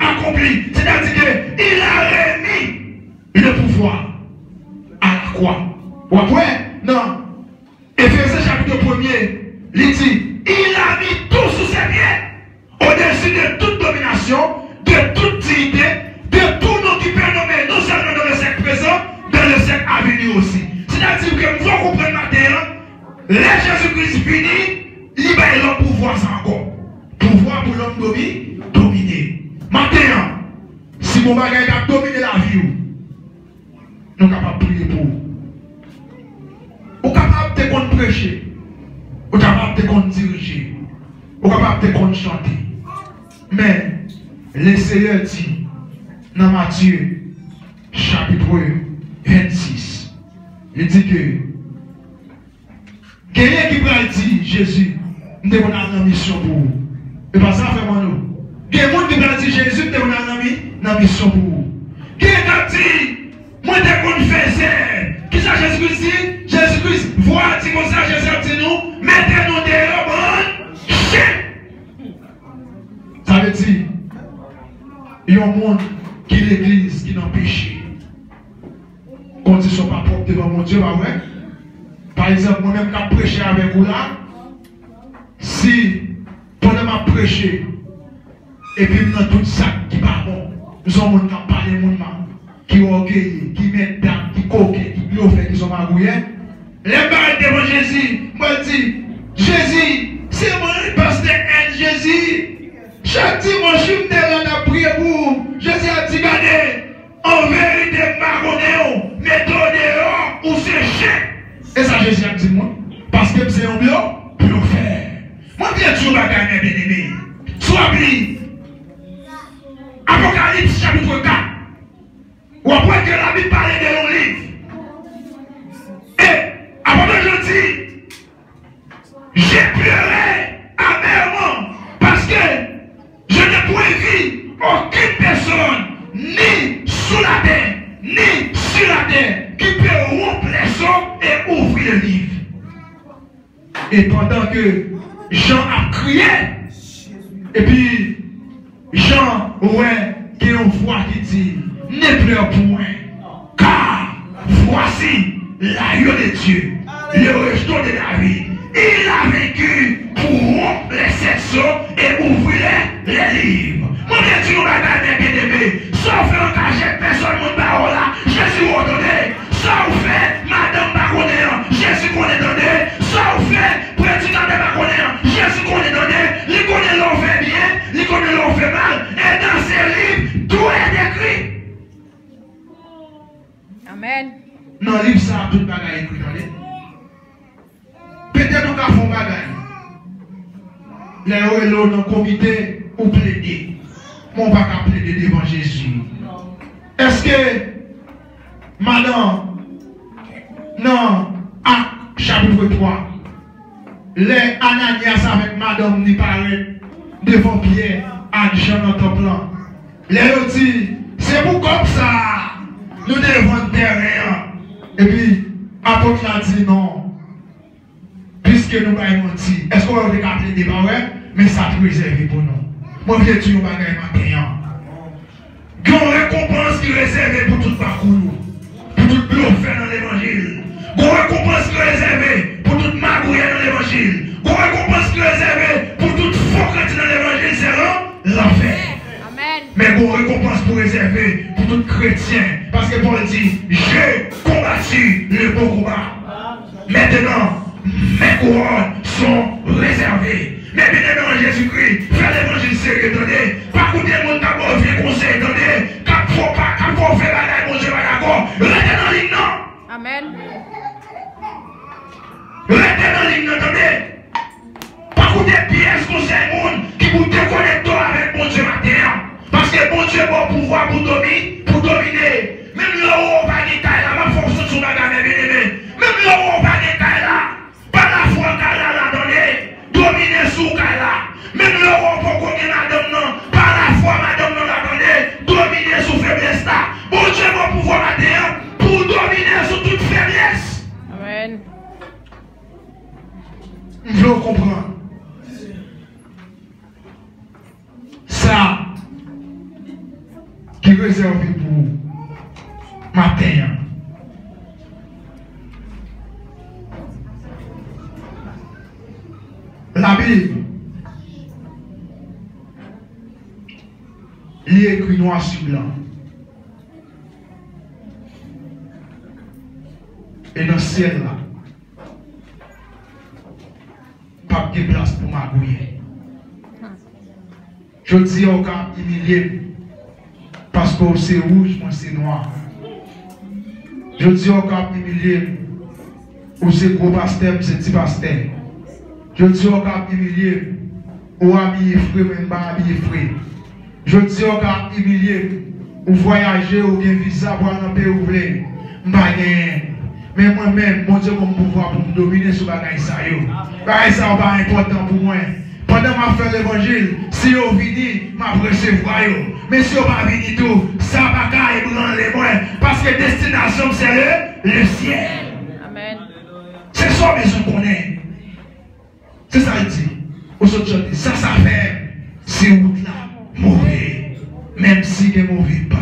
A: accompli. C'est-à-dire qu'il a remis le pouvoir à la croix. Ou après, non. Éphésiens chapitre 1er, il dit, il a mis tout sous ses pieds, au-dessus de toute domination, de toute dignité, de tout nom qui peut nommer, non seulement dans le siècle présent, dans le siècle à venir aussi. C'est-à-dire que nous allons comprendre maintenant, les Jésus-Christ fini, il va y avoir pouvoir sans encore. Pouvoir pour l'homme dominer. Maintenant, si mon bagage a dominé la vie, nous sommes capables de prier pour vous. Nous sommes capables de prêcher. Nous sommes capables de diriger. Nous sommes capables de chanter. Mais le Seigneur dit dans Matthieu chapitre 26, il dit que quelqu'un qui va dire Jésus, nous avons une mission pour vous. Et pas ça, fait moi nous. Il y a des gens qui va dire Jésus, nous avons une mission pour vous. Quelqu'un qui dit, moi, je confesse. Qui ça, Jésus-Christ dit? Jésus-Christ, voilà, si comme ça, Jésus dit nous, mettez-nous dehors, bon, chien. Ça veut dire, il y a un monde qui est l'église, qui n'a péché. Condition pas propre devant mon Dieu, pas vrai? Par exemple, moi-même, quand je prêche avec vous là, si pendant ma prêcher, et puis dans tout ça qui va bon, nous avons des gens qui parlent, qui orgueillent, qui mettent dame, qui coquent, qui bluffent, qui sont magouillés. Les balles devant Jésus, moi je dis, Jésus, c'est moi le pasteur Jésus. Chaque dimanche, je suis là dans prier pour Jésus a dit, regardez, en vérité, marronné, mettez dehors ou c'est chien. Et ça, Jésus a dit, moi, parce que c'est un bio, pour le faire. Moi, bien sûr, je vais gagner, bien aimé. ouvrit le livre. Et pendant que Jean a crié, et puis Jean, ouais, qui a une voix qui dit, ne pleure point, car voici l'agneau de Dieu, le restaurant de la vie. Il a vaincu pour rompre les sept sceaux et ouvrir les livres. Mon Dieu, tu nous vas bien aimé. Sauf un cachet, personne ne parole là. Jésus vous donné. Ça vous fait, madame Baconnéan. Jésus qu'on est donné. Ça vous fait, président de Baconnéan. Jésus qu'on est donné. Il connaît l'on fait bien, il connaît l'on fait mal. Et dans ces livres, tout est écrit.
B: Amen.
A: Dans le livre, ça a tout le bagage écrit dans les. Peut-être qu'on a fait un bagage. Les hauts et l'eau dans le comité ou plaider. Mon pas qu'à plaider devant Jésus. Est-ce que, madame, non, à chapitre 3, les Ananias avec madame n'y paraît devant Pierre à Jean dans ton plan. Les dit, c'est pour comme ça, nous devons terrain. Et puis, apôtre a dit non. Puisque nous avons menti, est-ce qu'on va appeler des barres? Mais ça est réservé pour nous. Moi, je dis, nous va gagner maintenant. Il y a une récompense qui est réservée pour tout parcours, pour tout bleu fait dans l'évangile. Il y a une récompense qui est réservée pour toute magouille dans l'évangile. Il y a une récompense qui est réservée pour toute faux chrétien dans l'évangile, c'est l'enfer. Mais il y a une récompense pour réserver pour tout chrétien. Parce que Paul dit, j'ai combattu le bon combat. Maintenant, mes couronnes sont réservées. Mais bien dans Jésus-Christ, faire l'évangile sérieux, donné. Pas écouter le monde d'abord, vieux conseil, donné. Quand faut pas, quand faut faire bagaille, mon Dieu va d'accord. Restez dans l'hymne, non.
B: Amen.
A: Restez dans l'hymne, donné. Pas écouter pièces, conseil, monde qui vous déconnectent avec mon Dieu matin. Parce que mon Dieu a bon pouvoir pour dominer. Même là où on va gagner là, ma force sur la gamme, bien aimé. Même là où on va gagner là, pas la foi qu'elle a donné. Dominer sous là. Même le roi pour qu'on madame non. Par la foi, madame non l'a donné. Dominer sous faiblesse là. Bon Dieu va pouvoir matin pour dominer sous toute faiblesse.
B: Amen.
A: Je veux comprendre. Ça qui est réservé pour matin. La Bible, il est écrit noir sur blanc. Et dans le ciel là, pas de place pour m'agouiller. Je dis au cap humilié, parce que c'est rouge, moi c'est noir. Je dis au cap humilié, ou c'est gros pasteur, c'est petit pasteur. Je dis au cap humilié, ou habillé frais, même pas habillé frais. Je dis au cap humilié, ou voyager, ou bien visa pour aller dans le pays où vous voulez. Mais moi-même, mon Dieu, comme pouvoir pour me dominer sur bagaille ça. Bagaille ça n'est pas important pour moi. Pendant que je fais l'évangile, si vous venez, je recevoir. Mais si vous ne pas venir tout, ça ne va pas ébranler moi. Parce que destination, c'est le ciel.
B: Amen.
A: C'est ça que qu'on est. C'est ça qu'il dit. Au sortir ça fait, c'est route là, mauvais. Même si il est mauvais pas.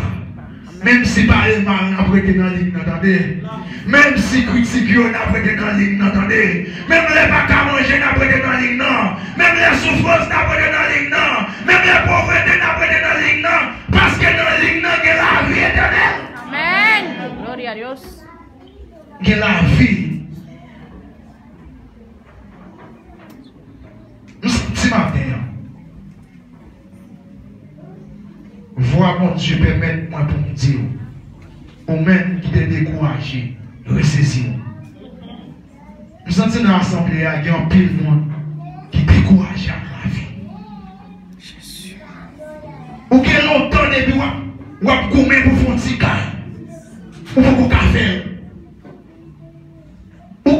A: Même si parler mal n'a prêté dans la ligne, attendez. Même si critique n'a prêté dans la ligne, attendez. Même les pas qu'à manger n'a prêté dans la ligne, non. Même les souffrances n'a prêté dans la ligne, non. Même les pauvretés n'a prêté dans la ligne, non. Parce que dans la ligne, non, il y a la vie éternelle.
B: Amen. Gloria a Dios.
A: Il y a la vie. Ce matin, vois mon Dieu permettre moi pour me dire, ou même qui t'est découragé, ressaisir. Nous sentons dans l'assemblée, il y a un pile de monde qui est découragé à la vie. Jésus. Ou qui est longtemps depuis, ou a gommé pour faire un petit caille, ou pour café. Ou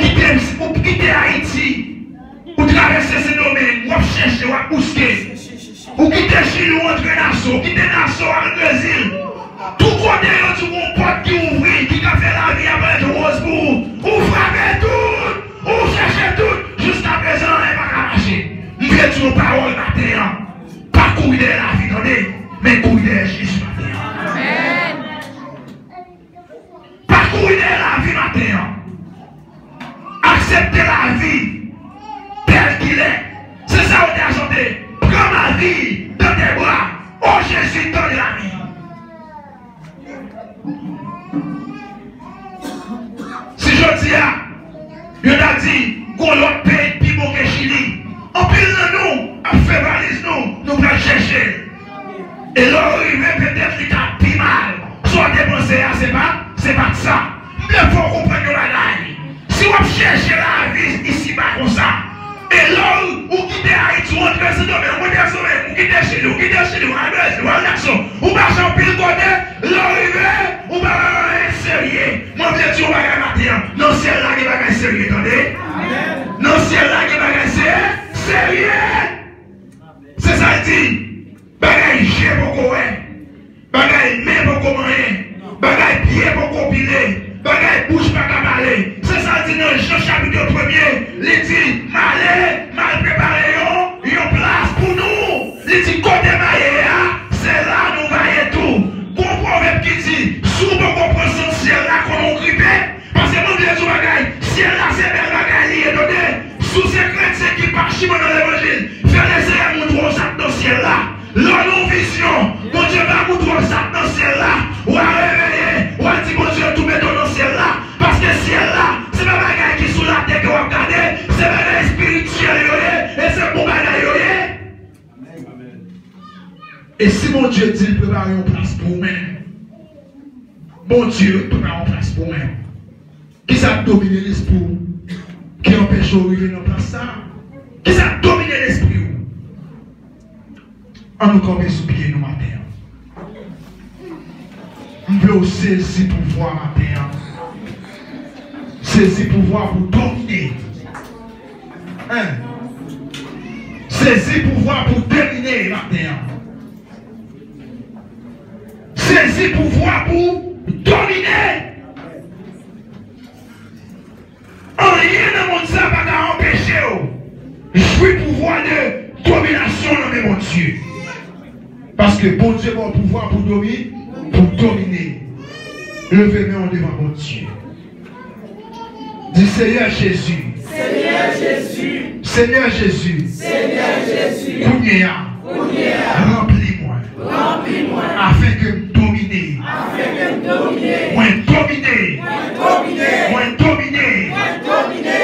A: quitter Haïti. Ou traverser ces domaines, ou chercher, ou bousquer. Ou quitter Chili, ou entrer Nassau, quitter Nassau à Brésil. Tout côté, tu mon pote qui ouvre, qui a fait la vie après de rose pour ou frapper tout. Il a dit, qu'on l'autre pays, puis bon que Chili. En pile de nous, à faire valise nous allons chercher. Et là, peut-être qu'il a pris mal. Soit dépensé, c'est pas ça. Mais il faut comprendre la bagaille. Si on cherche la vie ici, pas comme ça. Et là, où quitte Haïti, on traverse le domaine, on traverse le domaine, on quitte Chili, on on marche en pile côté, l'arrivée, on va être sérieux. Moi, je dis, on va regarder matin. Non, c'est là qui va être sérieux, attendez. Non, c'est là qui va être sérieux. C'est ça qu'il dit. Bagaille j'ai beaucoup, bagaille main beaucoup moyen, bagaille pied beaucoup pilé, bagaille bouche pas cabalé. C'est ça qu'il dit dans Jean chapitre 1er. Il dit, mal préparé, yon place pour nous. Il dit, côté maillé, c'est là nous voyons tout. Bon proverbe qui dit, sous bon compréhension, ciel là qu'on a grippé. Parce que mon Dieu, sous bagaille, ciel là c'est belle bagaille, il est donné. Sous ces chrétiens qui parchent dans l'évangile, faire les airs, nous ça dans le ciel là. Là, nos visions, mon Dieu va nous trouver ça dans le ciel là. Ou à réveiller, ou à dire, mon Dieu, tout mettre dans le ciel là. Parce que le ciel là, c'est pas bagaille qui est sous la tête que vous regardez, c'est bagaille spirituel, et c'est pour bagaille. Et si mon Dieu dit, préparez une place pour vous-même, mon Dieu, préparez une place pour vous-même. Qui ça domine l'esprit? Qui empêche de arriver dans la place ça? Qui ça domine l'esprit? On nous commence sous pied nous matin. On veut saisir pouvoir matin. Saisir pouvoir pour dominer. Hein? Saisir pouvoir pour dominer matin. Saisir pouvoir pour dominer. Rien dans mon Dieu va t'empêcher. Jouer pouvoir de domination dans mon Dieu. Parce que bon Dieu a le pouvoir pour dominer. Levez-moi devant mon Dieu. Dis Seigneur Jésus.
C: Seigneur Jésus.
A: Seigneur Jésus.
C: Seigneur Jésus.
A: Remplis-moi.
C: Remplis-moi.
A: Afin que me dominer.
C: Afin que me dominer.
A: Moi dominer. Moi dominer.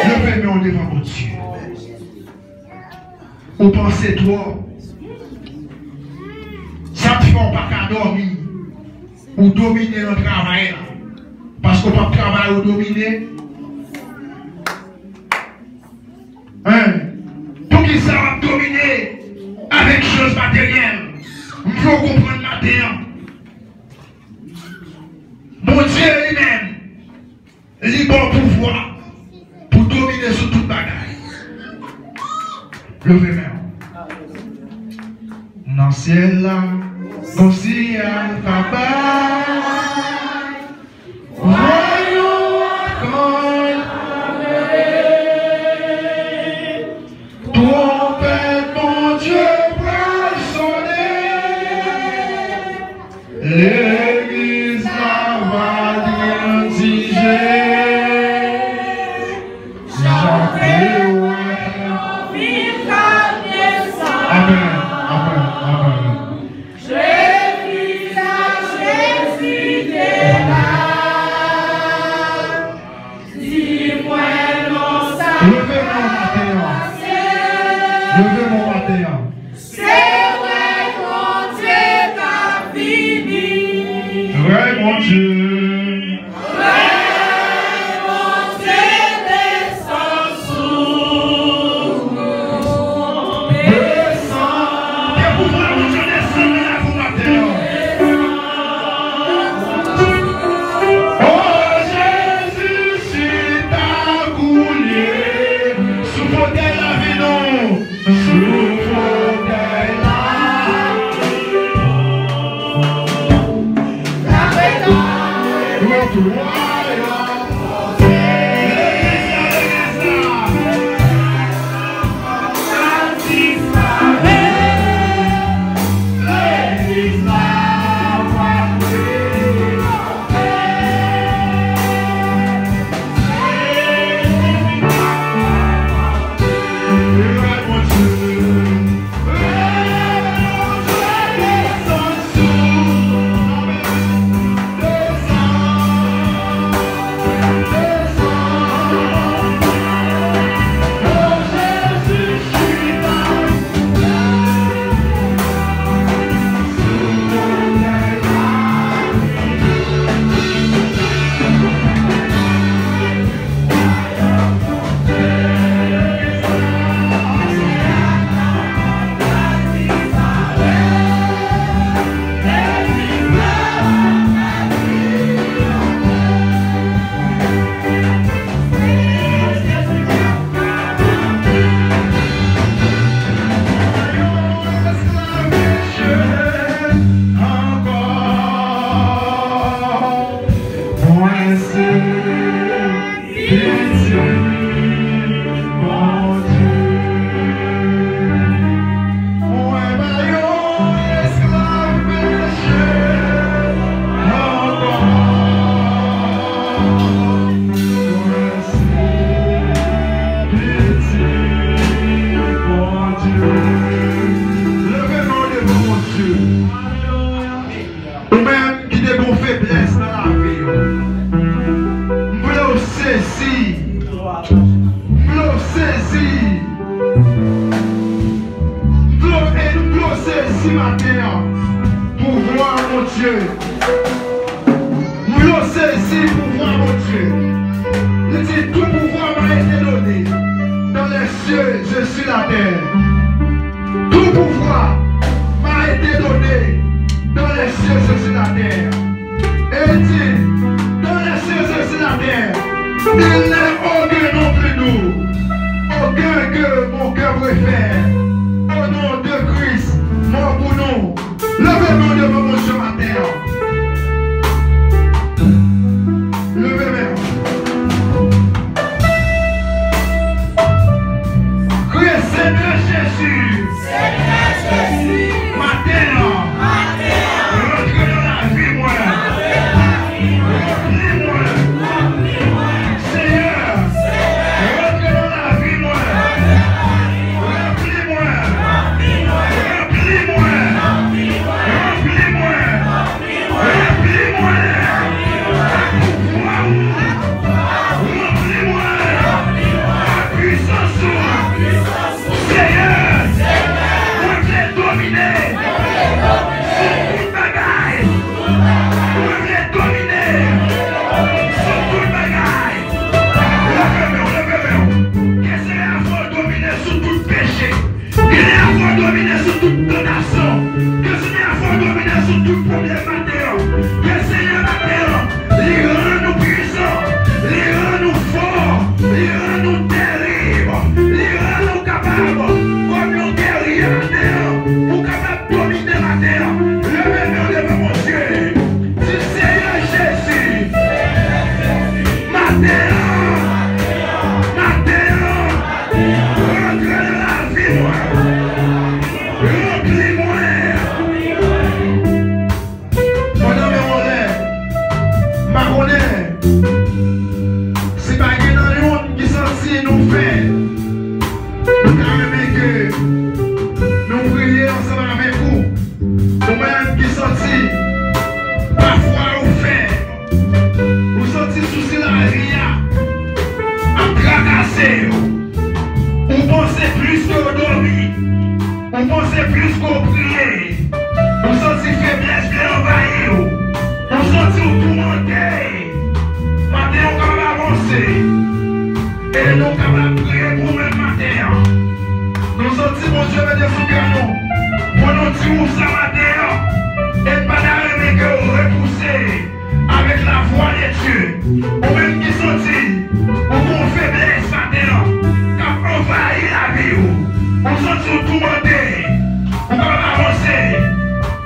A: Levez-moi devant mon Dieu. Vous pensez toi. Ça te fait pas qu'à dormir ou dominer le travail là. Parce qu'on peut travailler ou dominer. Hein? Pour qui ça va dominer avec choses matérielles. Il faut comprendre matin. Mon Dieu lui-même, il a bon pouvoir pour dominer sur toute bagaille. Levez-moi. Dans le ciel là. Comme si un papa, voyons encore ton Père, mon Dieu, va sonner. L'église va grandir. Amen. Amen. Amen.
C: Jésus,
A: L'eau saisit. L'eau saisit matin. Pouvoir mon Dieu. L'eau saisit pouvoir mon Dieu. Il dit tout pouvoir m'a été donné. Dans les cieux, je suis la terre. Tout pouvoir m'a été donné. Dans les cieux, je suis la terre. Et il dit, dans les cieux, je suis la terre. Il n'est aucun non plus nous. Aucun que mon cœur préfère. Au nom de Christ, mort pour nous. Levez-moi devant mon Dieu matin. Levez-moi. Christ, Seigneur Jésus.
C: Seigneur Jésus.
A: Matin. Rentre dans la vie, moi. Remplis-moi. Seigneur. Rentre dans la vie, moi. Remplis-moi. Remplis-moi. Remplis-moi. Remplis-moi. Remplis-moi. La puissance. Seigneur. Moi, je vais dominer. Sur toute bagaille. Moi, je vais dominer. Sur toute bagaille. Levez-moi. Qu'est-ce qu'il y a à faire dominer sur tout péché? Qu'est-ce qu'il y a à faire dominer sur toute tentation? Qu'est-ce qu'il y a à faire dominer sur tout problème matériel? Qu'est-ce qu'il y a matériel? Il rend nous puissants. Il rend nous forts. Il rend nous terribles. Il rend nous capables. Comme nous guerriers matériel. Pour capable de dominer matériel. Levez-moi devant mon Dieu. C'est Seigneur Jésus. Matériel. Rentre dans la vie, moi. Remplis-moi. Pendant mes relais, ma relais, c'est pas que dans le monde qui sentit nous faire. Nous avons que nous prions ensemble avec vous. Nous-mêmes qui sentit parfois au fait. Vous sentez souci la vie à tracasser. Vous pensez plus qu'au dormir. Vous pensez plus qu'au prier. Vous sentez faiblesse bien envahir. Vous sentez au tourmenter. Maintenant, on va avancer. Et nous capables de prier pour le matin. Nous sentons mon Dieu venir sous nous. Pour nous dire ça matin. Et pas d'arrêter que vous repoussez avec la voix de Dieu. Ou même qui sentit. Ou qu'on faiblesse matin. Quand on va y la vie. On sent tout monter. On va avancer.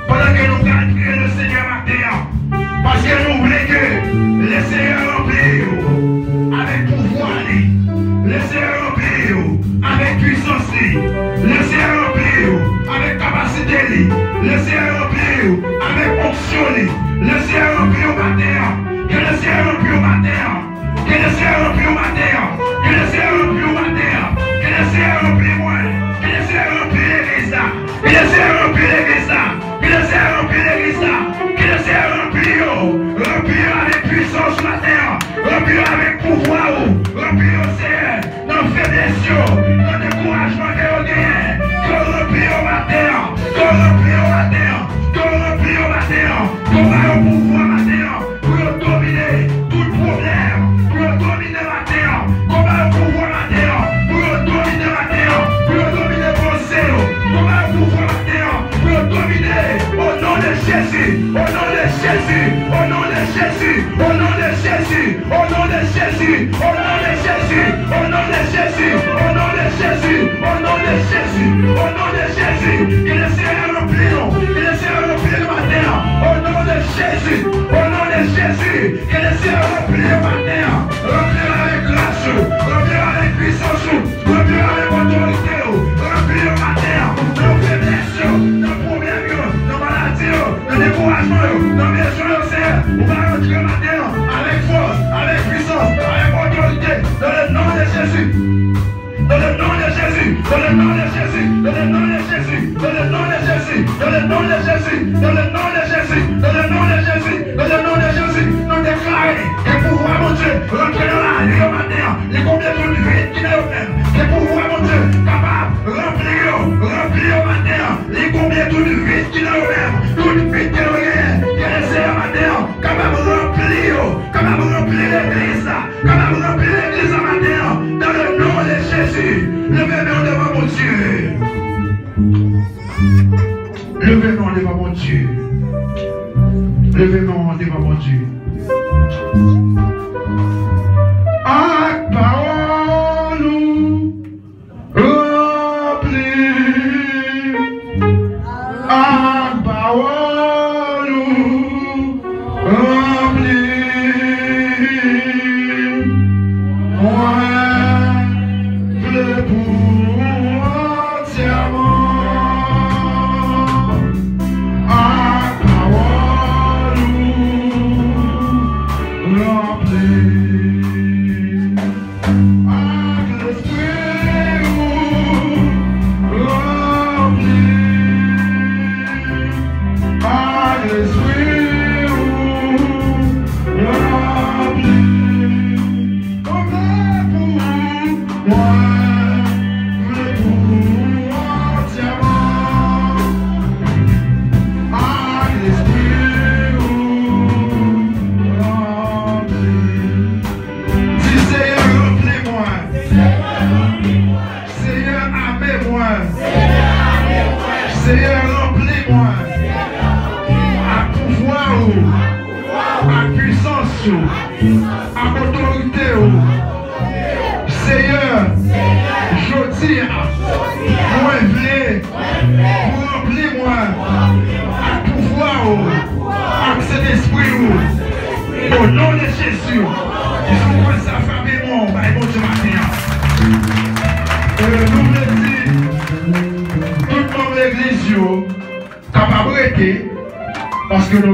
A: Pendant que nous gardons le Seigneur matin. Parce que nous voulons que le Seigneur remplit avec pouvoir. Le Seigneur remplit avec puissance. Le Seigneur remplit avec capacité. Le Seigneur remplit avec onction. Le Seigneur remplit au matin. Que le Seigneur remplit au matin. Que le Seigneur remplit au matin. Que le Seigneur remplit au matin. Que le Seigneur remplit moi. Que le Seigneur remplit l'église là. Que le Seigneur remplit l'église là. Que le Seigneur remplit l'église là. Que le Seigneur remplit remplit avec puissance matin. Remplit avec pouvoir. Remplit au Seigneur. Dans faiblesse. Dans découragement que vous gagnez. Que remplit au matin. Que remplit au matin. Que remplit au matin. Qu'on va au pouvoir matin. Pour dominer tout problème. Pour dominer matin. Qu'on va au pouvoir matin. Pour dominer matin. Pour dominer pensée. Qu'on va au pouvoir matin. Pour dominer au nom de Jésus. Au nom de Jésus. Au nom de Jésus. Au nom de Jésus. Au nom de Jésus. Au nom de Jésus. Au nom de Jésus. Au nom de Jésus. Au nom de Jésus. Au nom de Jésus. Que le Seigneur remplit nous. Que le Seigneur remplit le matin. Au nom de Jésus. Au nom de Jésus. Que le Seigneur remplit le matin. Remplir avec grâce. Remplir avec puissance. Remplir avec autorité. Remplir le matin. Nos faiblesses. Nos problèmes. Nos maladies. Nos découragements. Nos besoins. On va rentrer le matin. Avec force. Avec puissance. Avec autorité. Dans le nom de Jésus. Dans le nom de Jésus. Dans le nom de Jésus. Dans le nom de Jésus. Dans le nom de Jésus. Dans le nom de Jésus. Dans le nom de Jésus. Dans le nom de Jésus. Dans le nom de Jésus. Nous déclarons que pouvoir mon Dieu rentrer dans la vie au matin. Les combien de puissance, à autorité, Seigneur, je dis, moi, pour remplir moi, à pouvoir, à cet esprit, au nom de Jésus, ils sont comme ça, famille, bon Dieu matin. Nous voulons dire, tout le monde de l'église, capable de parce que nous